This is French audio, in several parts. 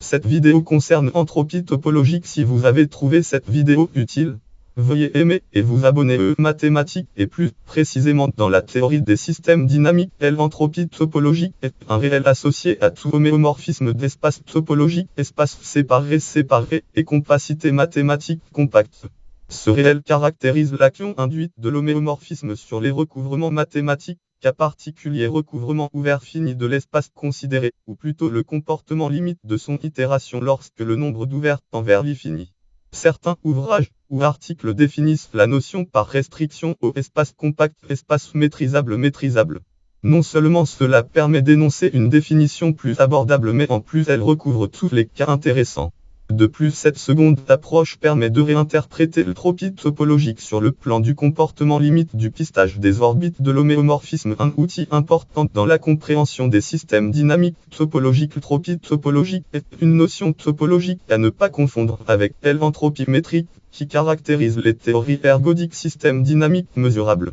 Cette vidéo concerne entropie topologique. Si vous avez trouvé cette vidéo utile, veuillez aimer et vous abonner. Mathématiques et plus précisément dans la théorie des systèmes dynamiques, l'entropie topologique est un réel associé à tout homéomorphisme d'espace topologique, espace séparé et compacité mathématique compacte. Ce réel caractérise l'action induite de l'homéomorphisme sur les recouvrements mathématiques, cas particulier recouvrement ouvert fini de l'espace considéré, ou plutôt le comportement limite de son itération lorsque le nombre d'ouverts tend vers l'infini. Certains ouvrages ou articles définissent la notion par restriction au espace compact, espace maîtrisable. Non seulement cela permet d'énoncer une définition plus abordable, mais en plus elle recouvre tous les cas intéressants. De plus, cette seconde approche permet de réinterpréter l'entropie topologique sur le plan du comportement limite du pistage des orbites de l'homéomorphisme, un outil important dans la compréhension des systèmes dynamiques topologiques. L'entropie topologique est une notion topologique à ne pas confondre avec l'entropie métrique, qui caractérise les théories ergodiques systèmes dynamiques mesurables.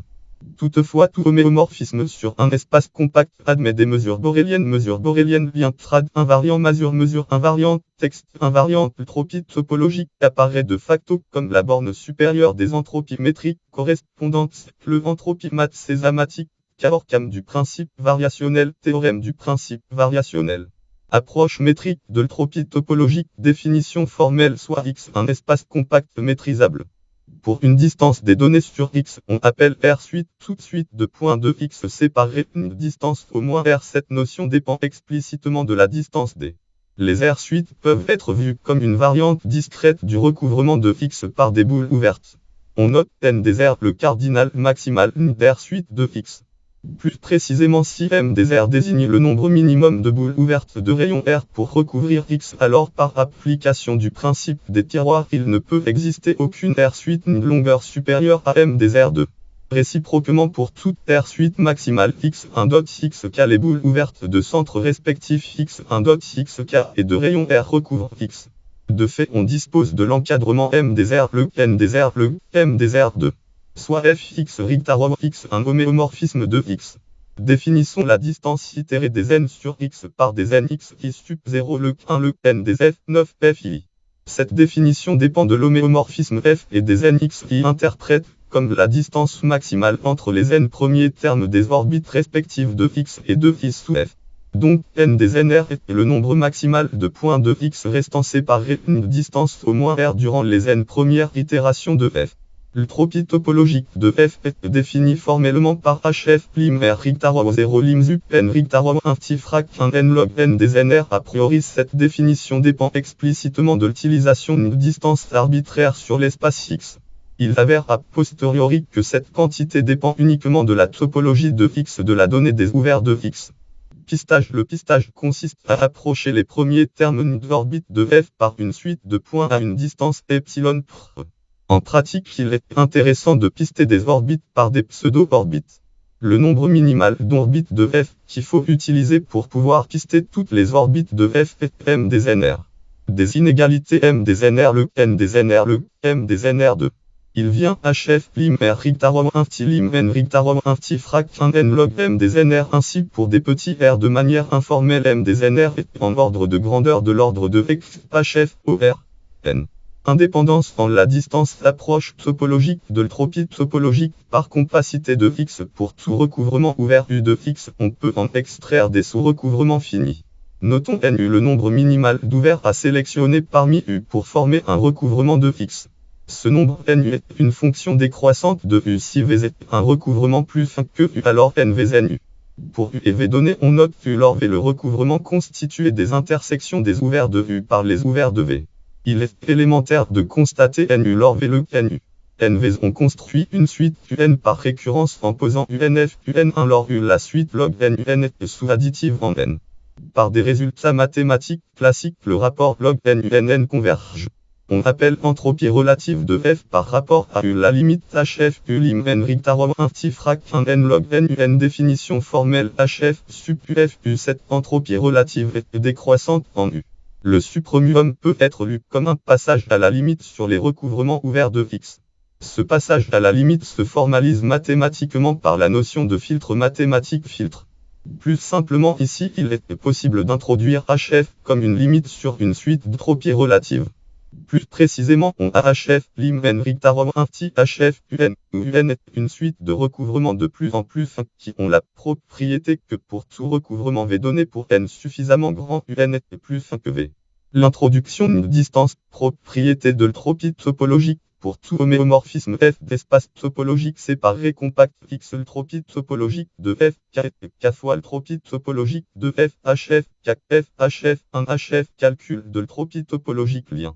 Toutefois, tout homéomorphisme sur un espace compact admet des mesures boréliennes, lien trad invariant, mesure invariante, texte invariante. L'entropie topologique apparaît de facto comme la borne supérieure des entropies métriques correspondantes. Le entropie mathématique, Cam du principe variationnel, théorème du principe variationnel. Approche métrique de l'entropie topologique, définition formelle, soit X un espace compact maîtrisable. Pour une distance des données sur X, on appelle R suite toute suite de points de X séparés une distance au moins R. Cette notion dépend explicitement de la distance D. Les R suites peuvent être vues comme une variante discrète du recouvrement de X par des boules ouvertes. On note n des R le cardinal maximal d'R suite de X. Plus précisément, si M des R désigne le nombre minimum de boules ouvertes de rayon R pour recouvrir X, alors par application du principe des tiroirs, il ne peut exister aucune R suite de longueur supérieure à M des R2. Réciproquement, pour toute R suite maximale X1.xk, les boules ouvertes de centre respectif X1.xk et de rayon R recouvrent X. De fait, on dispose de l'encadrement M des R le N des R le M des R2. Soit fx rectarom x un homéomorphisme de x. Définissons la distance itérée des n sur x par des n x i sup 0 le 1 le n des f9 fi. Cette définition dépend de l'homéomorphisme f et des n x i interprète comme la distance maximale entre les n premiers termes des orbites respectives de x et de i sous f. Donc n des nr est le nombre maximal de points de x restant séparés une distance au moins r durant les n premières itérations de f. L'entropie topologique de f est définie formellement par hf lim r rectarom 0 lim sup n rectarom 1 tifrac 1 n log n des nr. A priori, cette définition dépend explicitement de l'utilisation d'une distance arbitraire sur l'espace X. Il s'avère a posteriori que cette quantité dépend uniquement de la topologie de X de la donnée des ouverts de X. Pistage. Le pistage consiste à approcher les premiers termes d'orbite de f par une suite de points à une distance epsilon pr. En pratique, il est intéressant de pister des orbites par des pseudo-orbites. Le nombre minimal d'orbites de f qu'il faut utiliser pour pouvoir pister toutes les orbites de f est m des nr. Des inégalités m des nr le n des nr le m des nr2. Il vient hf lim r rectarom 1 ti lim n rectarom 1 ti frac 1 n log m des nr. Ainsi, pour des petits r de manière informelle, m des nr est en ordre de grandeur de l'ordre de x hf or n. Indépendance en la distance approche topologique de l'entropie topologique par compacité de X. Pour tout recouvrement ouvert U de X, on peut en extraire des sous-recouvrements finis. Notons NU le nombre minimal d'ouverts à sélectionner parmi U pour former un recouvrement de X. Ce nombre NU est une fonction décroissante de U. Si V est un recouvrement plus fin que U, alors NV NU. Pour U et V donné, on note U lor V le recouvrement constitué des intersections des ouverts de U par les ouverts de V. Il est élémentaire de constater NU lor V le NU. NV. On construit une suite UN par récurrence en posant UNF UN1 lor U. La suite log N UN est sous-additive en N. Par des résultats mathématiques classiques, le rapport log N UNN converge. On appelle entropie relative de F par rapport à U la limite HF U lim N rectarom 1 tifrac 1 N log N UN. Définition formelle HF sup UF U. Cette entropie relative est décroissante en U. Le supromum peut être lu comme un passage à la limite sur les recouvrements ouverts de X. Ce passage à la limite se formalise mathématiquement par la notion de filtre mathématique filtre. Plus simplement ici, il est possible d'introduire HF comme une limite sur une suite d'entropies relatives. Plus précisément, on a HF, lim n rectarum un petit HF, UN, où UN est une suite de recouvrements de plus en plus fins qui ont la propriété que pour tout recouvrement V donné pour n suffisamment grand, UN est plus fin que V. L'introduction d'une distance, propriété de l'entropie topologique, pour tout homéomorphisme F d'espace topologique séparé compact X l'entropie topologique de F K fois l'entropie topologique de F HF K F HF 1 HF calcul de l'entropie topologique lien.